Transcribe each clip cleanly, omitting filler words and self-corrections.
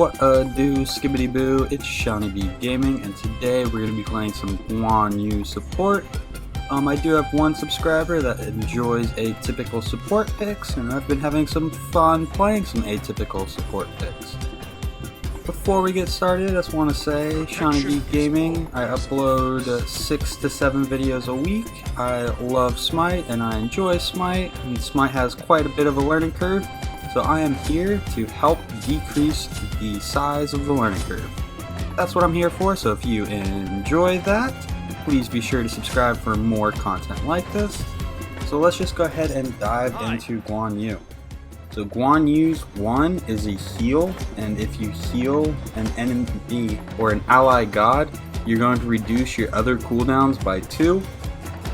What do, skibbity boo, it's Seanyb Gaming, and today we're going to be playing some Guan support. I do have one subscriber that enjoys atypical support picks, and I've been having some fun playing some atypical support picks. Before we get started, I just want to say, Seanyb Gaming, I upload 6 to 7 videos a week. I love Smite, and I enjoy Smite, and Smite has quite a bit of a learning curve. So I am here to help decrease the size of the learning curve. That's what I'm here for, so if you enjoy that, please be sure to subscribe for more content like this. So let's just go ahead and dive into Guan. So Guan's one is a heal, and if you heal an enemy or an ally god, you're going to reduce your other cooldowns by 2.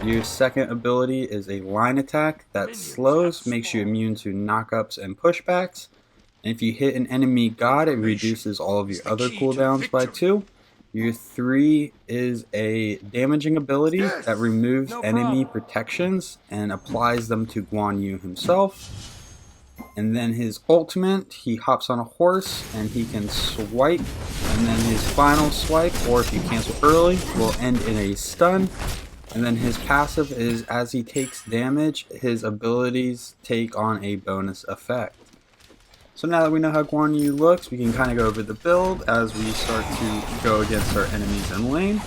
Your second ability is a line attack that slows, makes you immune to knockups and pushbacks. And if you hit an enemy god, it reduces all of your other cooldowns by 2. Your 3 is a damaging ability that removes enemy protections and applies them to Guan himself. And then his ultimate, he hops on a horse and he can swipe. And then his final swipe, or if you cancel early, will end in a stun. And then his passive is, as he takes damage, his abilities take on a bonus effect. So now that we know how Guan looks, we can kind of go over the build as we start to go against our enemies in lane.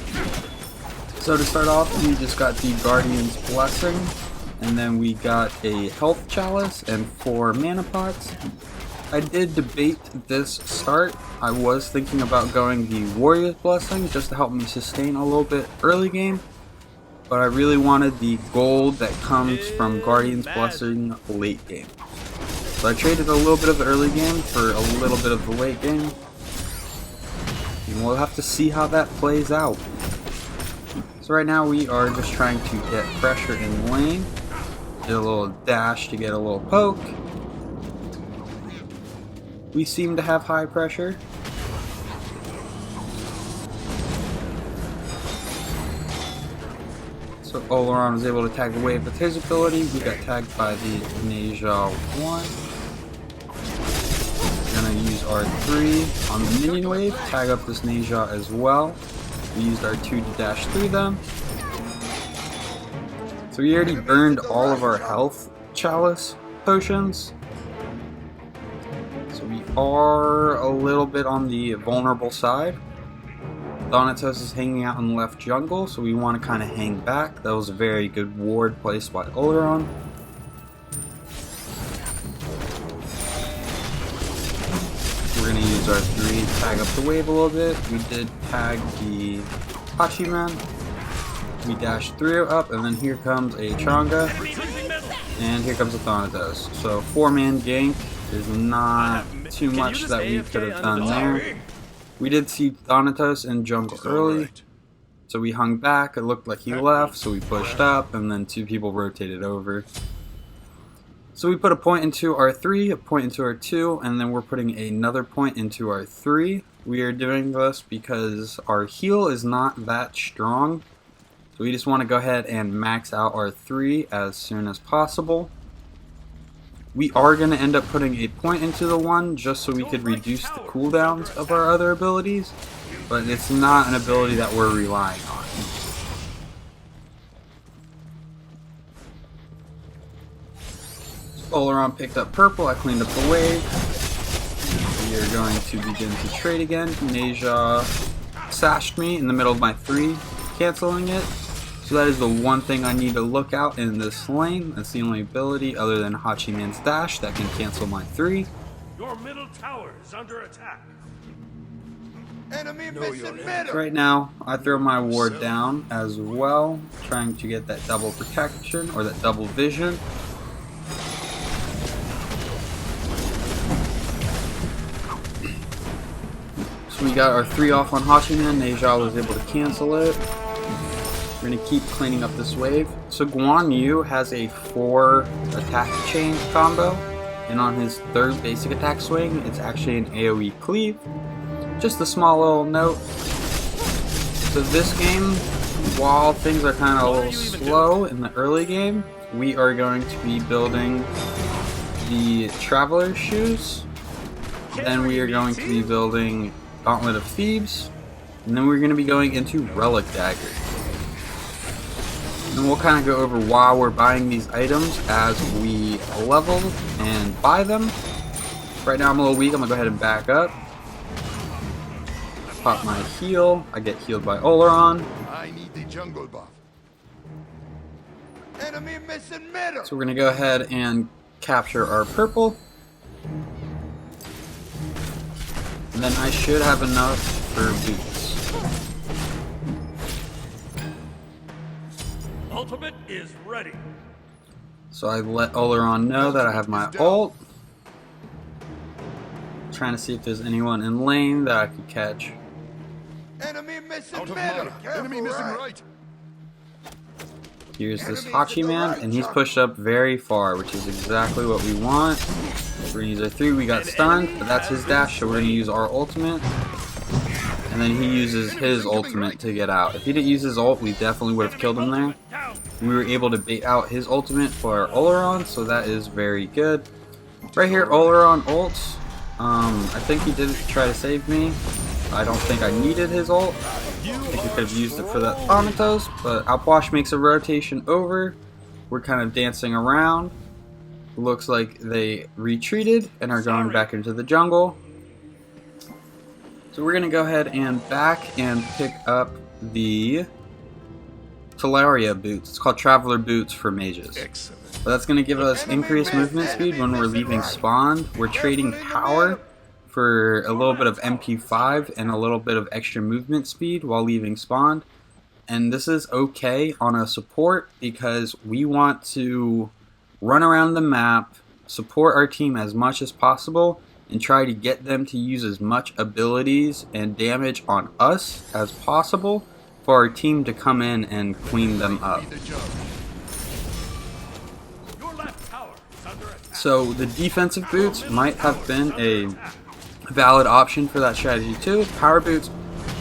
So to start off, we just got the Guardian's Blessing, and then we got a Health Chalice and 4 mana pots. I did debate this start. I was thinking about going the Warrior's Blessing just to help me sustain a little bit early game. But I really wanted the gold that comes from Guardian's Blessing late game. So I traded a little bit of the early game for a little bit of the late game. And we'll have to see how that plays out. So right now we are just trying to get pressure in lane. Did a little dash to get a little poke. We seem to have high pressure. So Oleron was able to tag the wave with his ability. We got tagged by the Contagion 1. We're going to use our 3 on the minion wave, tag up this Contagion as well. We used our 2 to dash through them. So we already burned all of our health chalice potions. So we are a little bit on the vulnerable side. Thanatos is hanging out in the left jungle, so we want to kind of hang back. That was a very good ward placed by Oleron. We're going to use our 3 to tag up the wave a little bit. We did tag the Hachiman. We dashed through up, and then here comes a Changa. And here comes a Thanatos. So 4-man gank is not too much that we could have done there. We did see Thanatos in jungle early, so we hung back. It looked like he left, so we pushed up, and then 2 people rotated over. So we put a point into our 3, a point into our 2, and then we're putting another point into our 3. We are doing this because our heal is not that strong, so we just want to go ahead and max out our 3 as soon as possible. We are going to end up putting a point into the 1 just so we could reduce the cooldowns of our other abilities, but it's not an ability that we're relying on. Oleron picked up purple, I cleaned up the wave. We are going to begin to trade again. Contagion sashed me in the middle of my 3, canceling it. So that is the one thing I need to look out in this lane. That's the only ability other than Hachiman's dash that can cancel my 3. Your middle tower is under attack. Enemy mission middle. Right now, I throw my ward down as well, trying to get that double protection or that double vision. So we got our 3 off on Hachiman. Contagion was able to cancel it. We're going to keep cleaning up this wave. So Guan has a 4 attack chain combo, and on his 3rd basic attack swing, it's actually an AoE cleave. Just a small little note. So this game, while things are kind of a little slow in the early game, we are going to be building the Traveler's Shoes. Then we are going to be building Gauntlet of Thebes. And then we're going to be going into Relic Dagger. And we'll kind of go over why we're buying these items as we level and buy them. Right now I'm a little weak. I'm going to go ahead and back up. Pop my heal. I get healed by Oleron. I need the jungle buff. Enemy missing middle. So we're going to go ahead and capture our purple. And then I should have enough for boots. Ultimate is ready. So I let Oleron know that I have my ult. Trying to see if there's anyone in lane that I could catch. Enemy missing middle. Enemy missing right. Here's this Hachi man, and he's pushed up very far, which is exactly what we want. We're going to use our 3, we got stunned, but that's his dash, so we're going to use our ultimate. And then he uses his ultimate to get out. If he didn't use his ult, we definitely would have killed him there. We were able to bait out his ultimate for our Oleron, so that is very good. Right here, Oleron ults. I think he did try to save me. I don't think I needed his ult. I think we could have used it for that Thanatos, but Alpwash makes a rotation over. We're kind of dancing around. Looks like they retreated and are going back into the jungle. So we're going to go ahead and back and pick up the Talaria boots. It's called Traveler Boots for mages. Excellent. So that's going to give us increased movement speed when we're leaving spawn. We're trading power for a little bit of MP5 and a little bit of extra movement speed while leaving spawn. And this is okay on a support because we want to run around the map, support our team as much as possible, and try to get them to use as much abilities and damage on us as possible for our team to come in and clean them up. So the defensive boots might have been a valid option for that strategy too. Power boots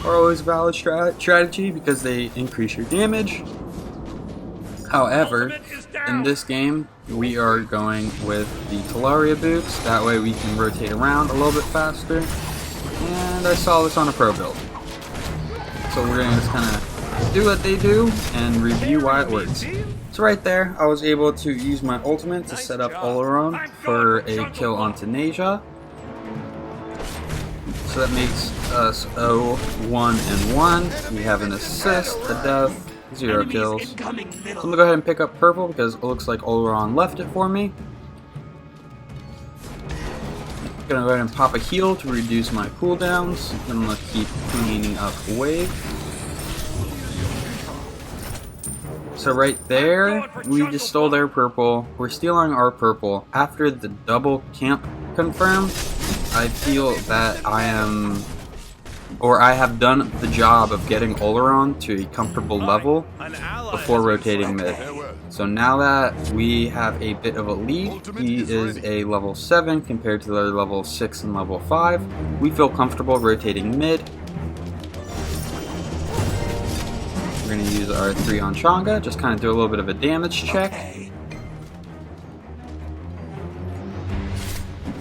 are always a valid strategy because they increase your damage. However, in this game, we are going with the Talaria boots. That way we can rotate around a little bit faster. And I saw this on a pro build. So we're going to just kind of do what they do and review why it works. So right there, I was able to use my ultimate to set up Oleron for a kill on Contagion. So that makes us 0-1-1. We have an assist, a death, 0 kills. So I'm going to go ahead and pick up purple because it looks like Oleron left it for me. I'm going to go ahead and pop a heal to reduce my cooldowns. I'm going to keep cleaning up wave. So right there, we just stole their purple. We're stealing our purple. After the double camp confirmed, I feel that I have done the job of getting Oleron to a comfortable level before rotating mid. So now that we have a bit of a lead, he is a level 7 compared to the other level 6 and level 5. We feel comfortable rotating mid. We're going to use our 3 on Changa, just kind of do a little bit of a damage check.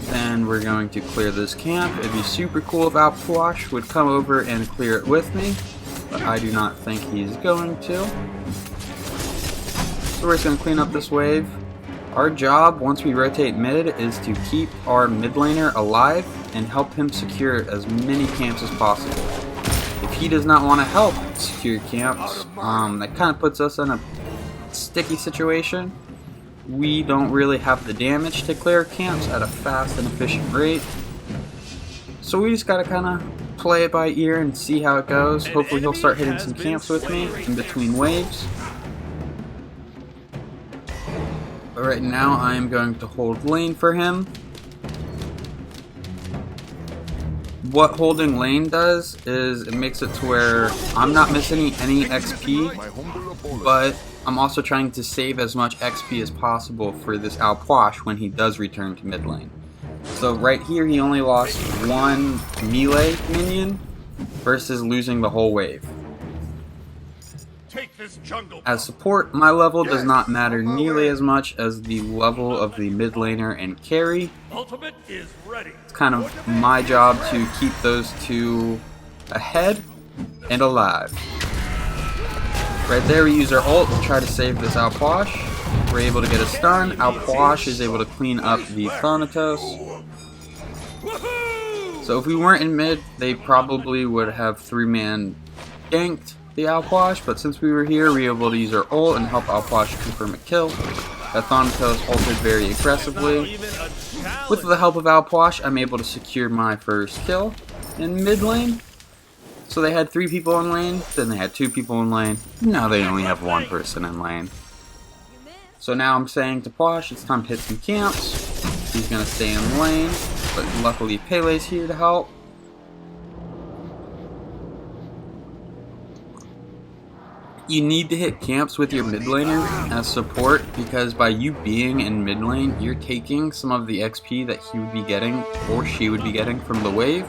Then we're going to clear this camp. It'd be super cool if Alpwash would come over and clear it with me, but I do not think he's going to. So we're just going to clean up this wave. Our job, once we rotate mid, is to keep our mid laner alive and help him secure as many camps as possible. If he does not want to help secure camps, that kind of puts us in a sticky situation. We don't really have the damage to clear camps at a fast and efficient rate. So we just gotta kind of play it by ear and see how it goes. Hopefully he'll start hitting some camps with me in between waves. But right now I am going to hold lane for him. What holding lane does is it makes it to where I'm not missing any XP, but I'm also trying to save as much XP as possible for this Alpwash when he does return to mid lane. So right here he only lost 1 melee minion versus losing the whole wave. this jungle. As support, my level does not matter nearly as much as the level of the mid laner and carry. Ultimate is ready. It's kind of my job to keep those two ahead and alive. Right there, we use our ult to try to save this outwash. We're able to get a stun. Outwash is able to clean up the Thanatos. So if we weren't in mid, they probably would have 3-man ganked the outwash, but since we were here, we were able to use our ult and help outwash confirm a kill. That Thanatos ulted very aggressively. With the help of outwash, I'm able to secure my first kill in mid lane. So they had 3 people in lane, then they had 2 people in lane, now they only have 1 person in lane. So now I'm saying to Posh, it's time to hit some camps. He's going to stay in lane, but luckily Pele's here to help. You need to hit camps with your mid laner as support, because by you being in mid lane, you're taking some of the XP that he would be getting or she would be getting from the wave.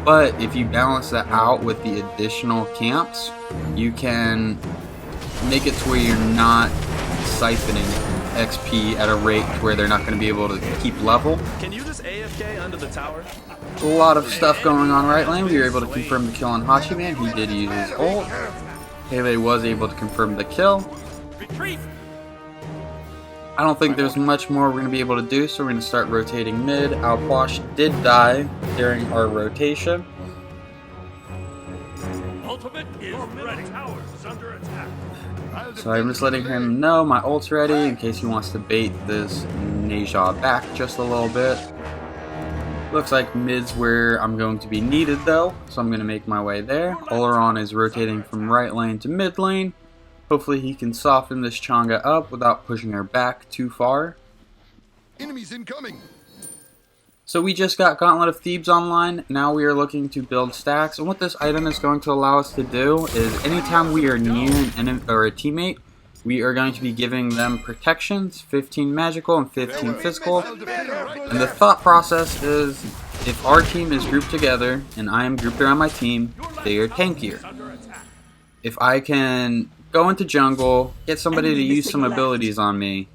But if you balance that out with the additional camps, you can make it to where you're not siphoning XP at a rate where they're not going to be able to keep level. Can you just AFK under the tower? A lot of stuff going on right lane. We were able to confirm the kill on Hachiman. He did use his ult. Pele was able to confirm the kill. Retreat. I don't think there's much more we're going to be able to do, so we're going to start rotating mid. Outwash did die during our rotation. Ultimate is ready. Tower is under attack. So I'm just letting him know my ult's ready in case he wants to bait this Neja back just a little bit. Looks like mid's where I'm going to be needed though, so I'm going to make my way there. Oleron is rotating from right lane to mid lane. Hopefully he can soften this Chang'e up without pushing her back too far. Enemies incoming. So we just got Gauntlet of Thebes online. Now we are looking to build stacks, and what this item is going to allow us to do is anytime we are near an enemy or a teammate, we are going to be giving them protections, 15 magical and 15 physical. And the thought process is, if our team is grouped together and I am grouped around my team, they are tankier. If I can go into jungle, get somebody to use some abilities on me,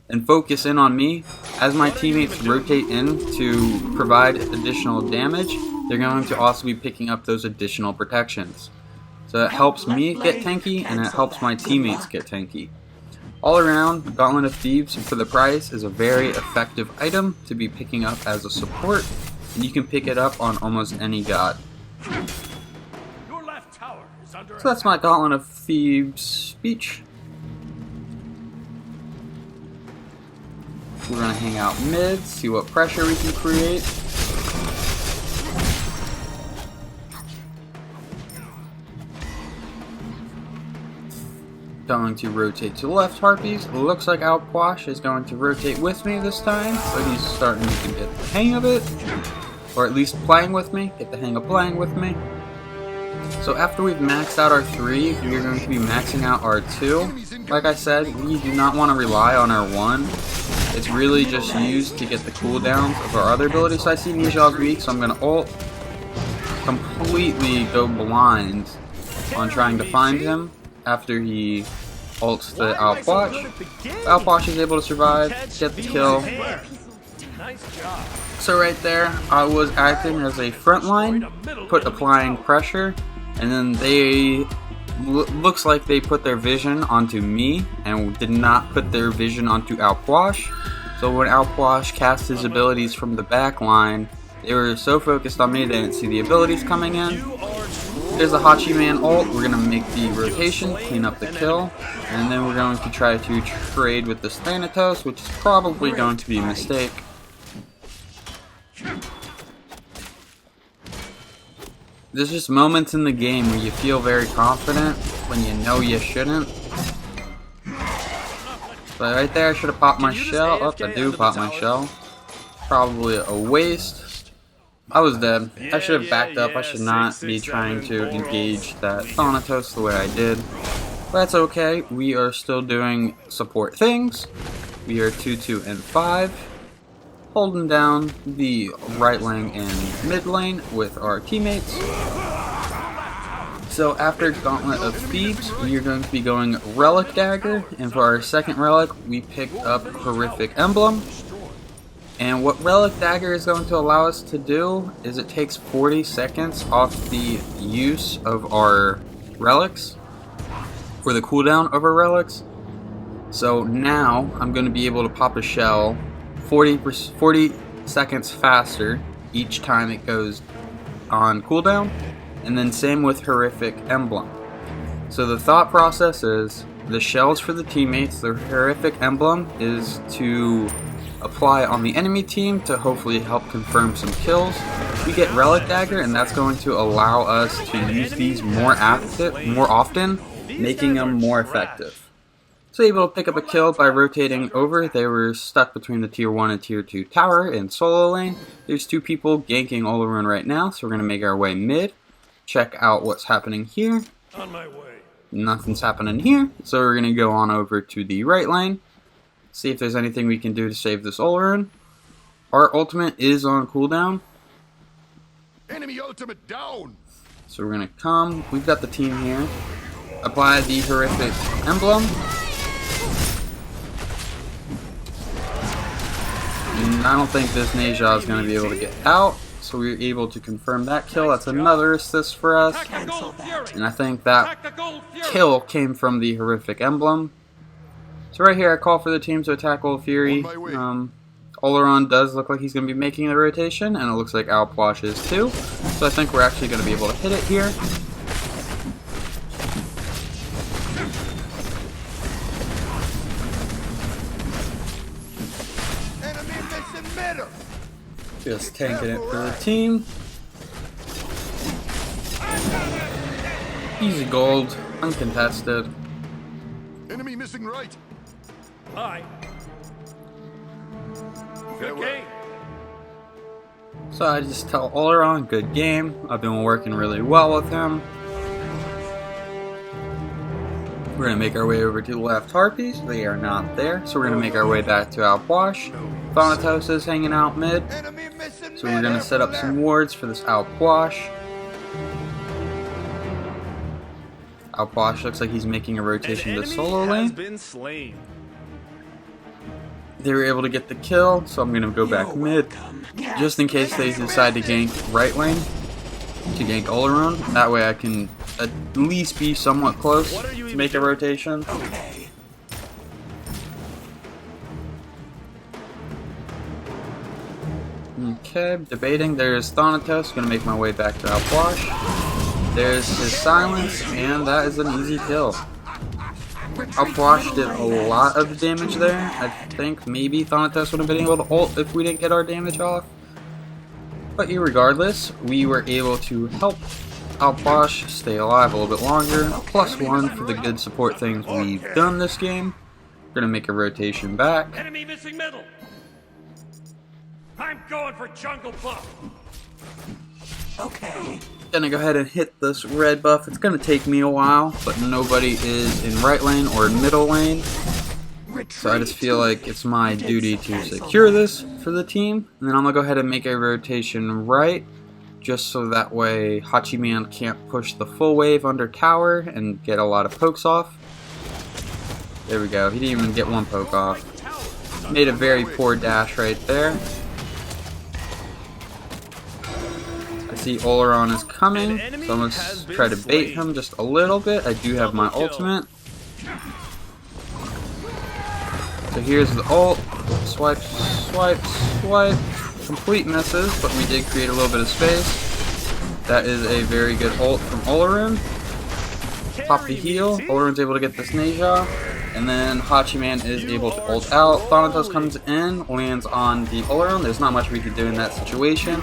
and focus in on me, as my teammates rotate in to provide additional damage, they're going to also be picking up those additional protections. So it helps me get tanky, and it helps my teammates get tanky. All around, Gauntlet of Thebes for the price is a very effective item to be picking up as a support, and you can pick it up on almost any god. Your left tower is under So that's my Gauntlet of Thebes speech. We're going to hang out mid, see what pressure we can create. Going to rotate to the left, Harpies. Looks like Outwash is going to rotate with me this time, so he's starting to get the hang of it. Or at least playing with me, get the hang of playing with me. So after we've maxed out our 3, we're going to be maxing out our 2. Like I said, we do not want to rely on our 1. It's really just used to get the cooldowns of our other abilities. So I see Neja's weak, so I'm going to ult. Completely go blind on trying to find him after he ults the Outwash. Outwash is able to survive, get the kill. Nice job. So right there, I was acting as a front line, applying pressure, and then they looks like they put their vision onto me and did not put their vision onto Outwash. So when Outwash cast his abilities from the back line, they were so focused on me they didn't see the abilities coming in. There's a Hachiman ult. We're going to make the rotation, clean up the kill, and then we're going to try to trade with this Thanatos, which is probably going to be a mistake. There's just moments in the game where you feel very confident when you know you shouldn't. But right there, I should have popped my shell. Oh, I do pop my shell. Probably a waste. I was dead. I should have backed up. I should not be trying to engage that Thanatos the way I did. But that's okay. We are still doing support things. We are 2-2 and 5. Holding down the right lane and mid lane with our teammates. So after Gauntlet of Thebes, we are going to be going Relic Dagger, and for our second relic, we picked up Horrific Emblem. And what Relic Dagger is going to allow us to do is it takes 40 seconds off the use of our relics, or the cooldown of our relics. So now I'm going to be able to pop a shell 40 seconds faster each time it goes on cooldown. And then same with Horrific Emblem. So the thought process is the shells for the teammates, the Horrific Emblem is to apply on the enemy team to hopefully help confirm some kills. We get Relic Dagger, and that's going to allow us to use these more often, making them more effective. So able to pick up a kill by rotating over. They were stuck between the tier 1 and tier 2 tower in solo lane. There's two people ganking all around right now, so we're going to make our way mid. Check out what's happening here. On my way. Nothing's happening here, so we're going to go on over to the right lane. See if there's anything we can do to save this Olrun. Our ultimate is on cooldown. Enemy ultimate down. So we're going to come. We've got the team here. Apply the Horrific Emblem. And I don't think this Neja is going to be able to get out. So we were able to confirm that kill. That's another assist for us. And I think that kill came from the Horrific Emblem. So right here I call for the team to attack Gold Fury. Olrun does look like he's going to be making the rotation, and it looks like Alpwash is too. So I think we're actually going to be able to hit it here. Enemy missing middle. Just tanking it for the team. Easy gold, uncontested. Enemy missing right. Aye. Good game. So I just tell Olrun, good game. I've been working really well with him. We're going to make our way over to the left Harpies. They are not there. So we're going to make our way back to Alpwash. Thanatos is hanging out mid. So we're going to set up some wards for this Alpwash. Alpwash looks like he's making a rotation to solo lane. They were able to get the kill, so I'm going to go back mid. Just in case they decide to gank right lane, to gank Olrun. That way I can at least be somewhat close to make a rotation. Okay, debating. There's Thanatos. Going to make my way back to Alpwash. There's his silence, and that is an easy kill. Alpwash did a lot of damage there. I think maybe Thanatos would have been able to ult if we didn't get our damage off. But irregardless, we were able to help Alpwash stay alive a little bit longer. +1 for the good support things we've done this game. We're going to make a rotation back. Enemy missing middle. I'm going for jungle buff. Okay. Gonna go ahead and hit this red buff. It's gonna take me a while, but nobody is in right lane or middle lane. So I just feel like it's my duty to secure this for the team. And then I'm gonna go ahead and make a rotation right, just so that way Hachiman can't push the full wave under tower and get a lot of pokes off. There we go. He didn't even get one poke off. Made a very poor dash right there. See Olrun is coming, so I'm going to try to bait him just a little bit. I do have my ultimate. So here's the ult. Swipe, swipe, swipe. Complete misses, but we did create a little bit of space. That is a very good ult from Olrun. Pop the heal. Olrun's able to get this Neja. And then Hachiman is able to ult out. Thanatos comes in, lands on the Olrun. There's not much we can do in that situation.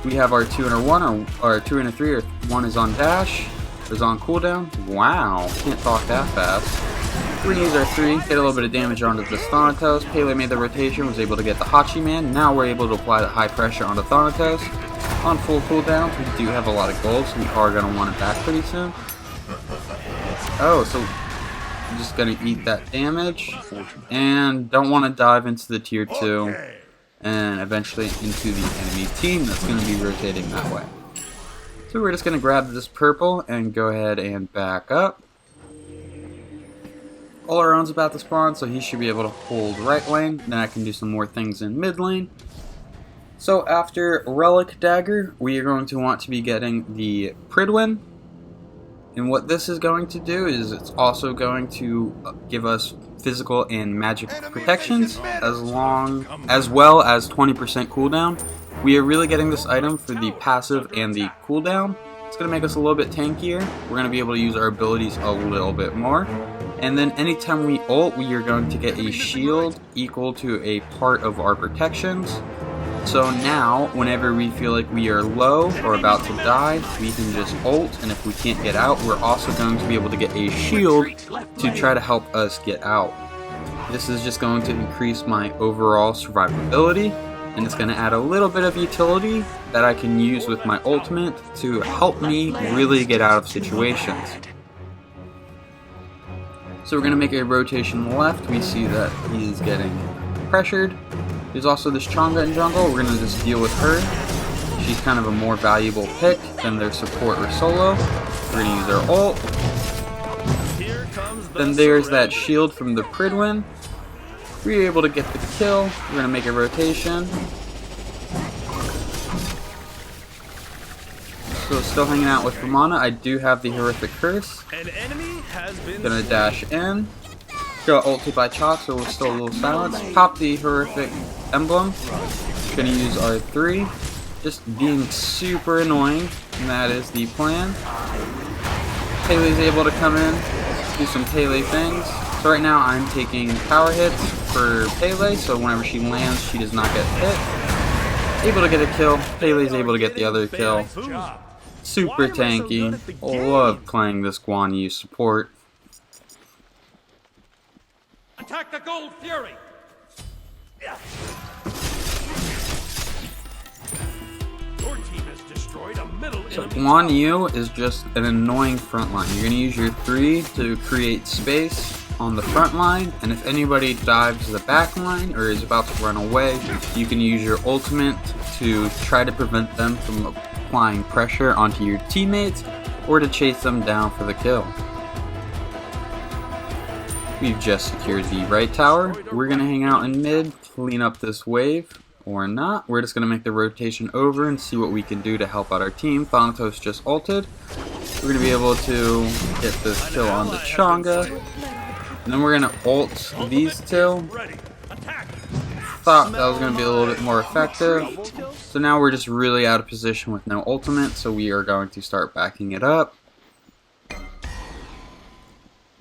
We have our 2 and a 1, or 2 and a 3, or 1 is on dash, is on cooldown. Wow, can't talk that fast. We're gonna use our 3, get a little bit of damage onto the Thanatos. Pele made the rotation, was able to get the Hachiman. Now we're able to apply the high pressure onto Thanatos. On full cooldown, we do have a lot of gold, so we are gonna want it back pretty soon. Oh, so I'm just gonna eat that damage, and don't want to dive into the tier 2. And eventually into the enemy team that's going to be rotating that way. So we're just going to grab this purple and go ahead and back up. Olaron's about to spawn, so he should be able to hold right lane. Then I can do some more things in mid lane. So after Relic Dagger, we are going to want to be getting the Pridwen. And what this is going to do is it's also going to give us physical and magic protections as well as 20% cooldown. We are really getting this item for the passive and the cooldown. It's going to make us a little bit tankier. We're going to be able to use our abilities a little bit more. And then anytime we ult, we are going to get a shield equal to a part of our protections. So now, whenever we feel like we are low or about to die, we can just ult, and if we can't get out, we're also going to be able to get a shield to try to help us get out. This is just going to increase my overall survivability, and it's going to add a little bit of utility that I can use with my ultimate to help me really get out of situations. So we're going to make a rotation left. We see that he's getting pressured. There's also this Chang'e in jungle. We're going to just deal with her. She's kind of a more valuable pick than their support or solo. We're going to use their ult. Then there's that shield from the Pridwen. We're able to get the kill. We're going to make a rotation. So still hanging out with Ramana. I do have the horrific curse. Gonna dash in. Got ulted by Chalk, so we're still a little silenced. Pop the horrific emblem. Gonna use R3. Just being super annoying, and that is the plan. Pele's able to come in, do some Pele things. So right now I'm taking power hits for Pele, so whenever she lands, she does not get hit. Able to get a kill. Pele's able to get the other kill. Super tanky. Love playing this Guan Yu support. Attack the Gold Fury! Your team has destroyed a middle So enemy Guan tower. Yu is just an annoying front line. You're going to use your 3 to create space on the front line, and if anybody dives the back line or is about to run away, you can use your ultimate to try to prevent them from applying pressure onto your teammates or to chase them down for the kill. We've just secured the right tower. We're going to hang out in mid, clean up this wave, or not. We're just going to make the rotation over and see what we can do to help out our team. Thanatos just ulted. We're going to be able to get this kill on the Chang'e. And then we're going to ult these two. Thought that was going to be a little bit more effective. So now we're just really out of position with no ultimate, so we are going to start backing it up.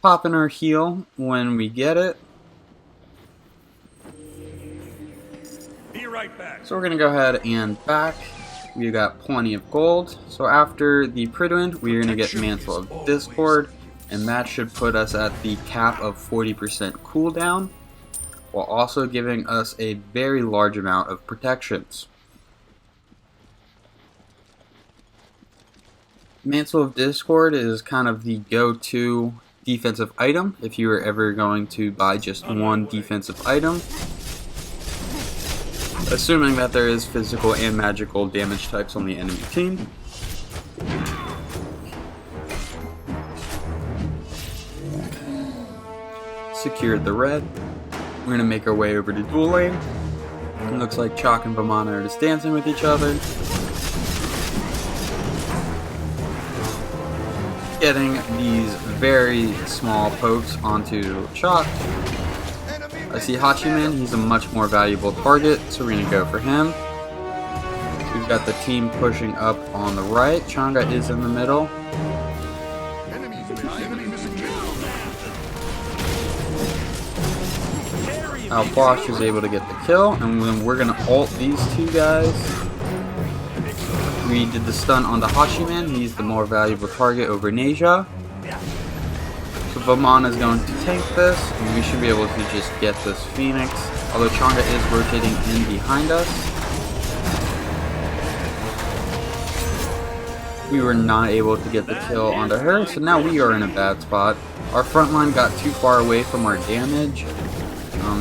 Popping our heal when we get it. Be right back. So we're going to go ahead and back. We got plenty of gold. So after the Pridwen, we're going to get Mantle of Discord, and that should put us at the cap of 40% cooldown, while also giving us a very large amount of protections. Mantle of Discord is kind of the go-to defensive item if you are ever going to buy just one defensive item, assuming that there is physical and magical damage types on the enemy team. Secured the red. We're going to make our way over to dual lane. It looks like Chalk and Vamana are just dancing with each other. Getting these very small pokes onto Chalk. I see Hachiman, he's a much more valuable target, so we're going to go for him. We've got the team pushing up on the right. Chang'e is in the middle. Bosch is able to get the kill, and then we're going to ult these two guys. We did the stun on the Hachiman, he's the more valuable target over Neja. So Vamana is going to tank this, and we should be able to just get this Phoenix, although Chang'e is rotating in behind us. We were not able to get the kill onto her, so now we are in a bad spot. Our front line got too far away from our damage.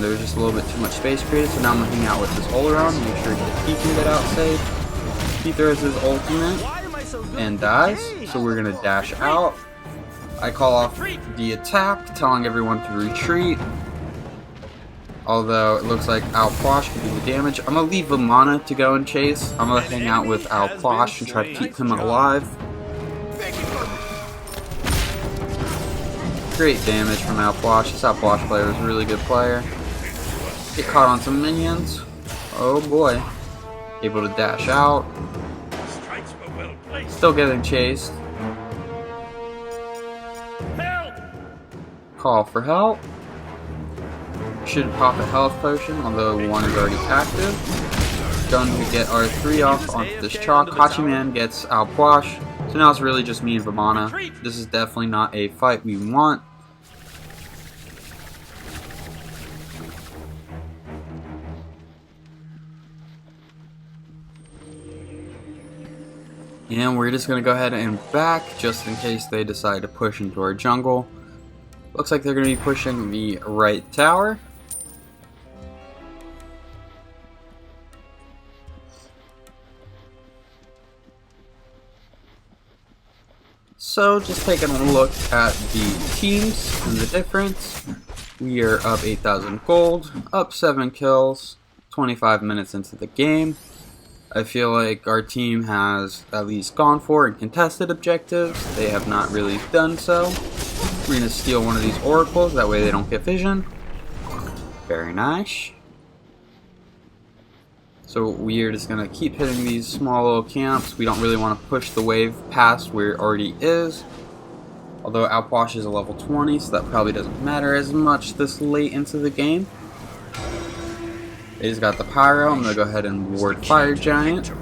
There was just a little bit too much space created, so now I'm hanging out with this Olaron, make sure that he can get out safe. He throws his ultimate. and dies. So we're gonna dash out. I call off the attack, telling everyone to retreat. Although it looks like Alplash can do the damage. I'm gonna leave Vamana to go and chase. I'm gonna hang out with Alplash and try to keep him alive. Great damage from Alplash. This Alplash player is a really good player. Get caught on some minions. Oh boy. Able to dash out. Still getting chased. Call for help. Should pop a health potion, although one is already active. Going to get our 3 off onto this chalk. Hachiman gets Alplash. So now it's really just me and Vamana. This is definitely not a fight we want. And we're just going to go ahead and back just in case they decide to push into our jungle. Looks like they're going to be pushing the right tower. So just taking a look at the teams and the difference. We are up 8,000 gold, up 7 kills, 25 minutes into the game. I feel like our team has at least gone for and contested objectives. They have not really done so. We're going to steal one of these oracles, that way they don't get vision. Very nice. So we are just going to keep hitting these small little camps. We don't really want to push the wave past where it already is. Although Alplash is a level 20, so that probably doesn't matter as much this late into the game. They just got the Pyro. I'm going to go ahead and ward Fire Giant.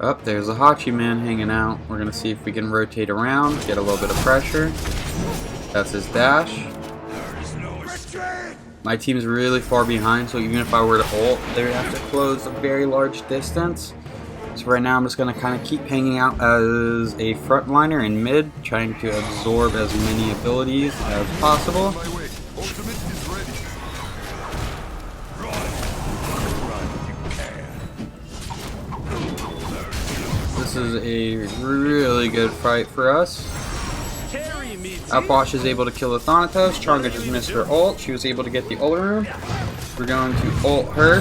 Oh, there's a Hachiman hanging out. We're going to see if we can rotate around, get a little bit of pressure. That's his dash. My team's really far behind, so even if I were to ult, they would have to close a very large distance. So right now I'm just going to kind of keep hanging out as a frontliner in mid, trying to absorb as many abilities as possible. This is a really good fight for us. Alplash is able to kill the Thanatos. Chonga just missed her ult. She was able to get the ult room. We're going to ult her.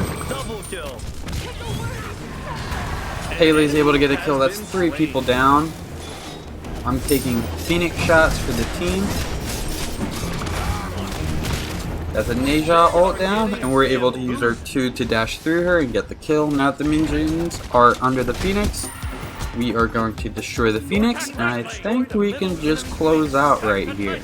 Haley is able to get a kill. That's 3 people down. I'm taking Phoenix shots for the team. That's a Neja ult down, and we're able to use our 2 to dash through her and get the kill. Now that the minions are under the Phoenix, we are going to destroy the Phoenix, and I think we can just close out right here.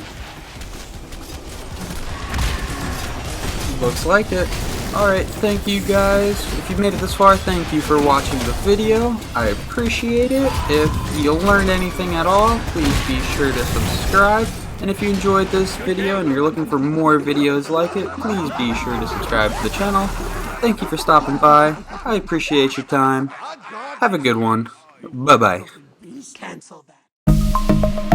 Looks like it. Alright, thank you guys. If you've made it this far, thank you for watching the video. I appreciate it. If you learned anything at all, please be sure to subscribe. And if you enjoyed this video and you're looking for more videos like it, please be sure to subscribe to the channel. Thank you for stopping by. I appreciate your time. Have a good one. Bye-bye. Cancel that.